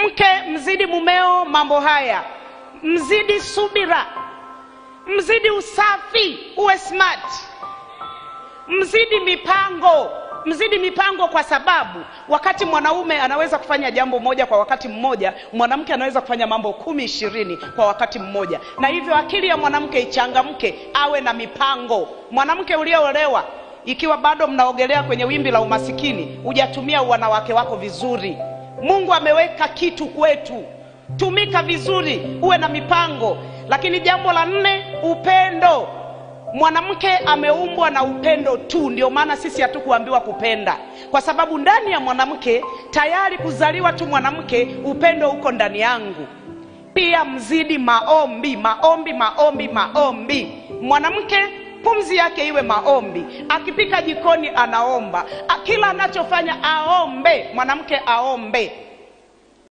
Mke, mzidi mumeo mambo haya. Mzidi subira, mzidi usafi, uwe smart. Mzidi mipango, mzidi mipango, kwa sababu wakati mwanaume anaweza kufanya jambo moja kwa wakati mmoja, mwanamke anaweza kufanya mambo 10-20 kwa wakati mmoja. Na hivyo akili ya mwanamke ichangamke, awe na mipango. Mwanamke uliolewa, ikiwa bado mnaogelea kwenye wimbi la umasikini, hujatumia wanawake wako vizuri. Mungu ameweka kitu kwetu, tumika vizuri, uwe na mipango. Lakini jambo la 4, upendo. Mwanamke ameumbwa na upendo tu, ndio maana sisi hatukuambiwa kupenda, kwa sababu ndani ya mwanamke tayari kuzaliwa tu mwanamke, upendo uko ndani yangu. Pia mzidi maombi, maombi, maombi, maombi. Mwanamke pumzi yake iwe maombi. Akipika jikoni anaomba, kila anachofanya aombe. Mwanamke aombe.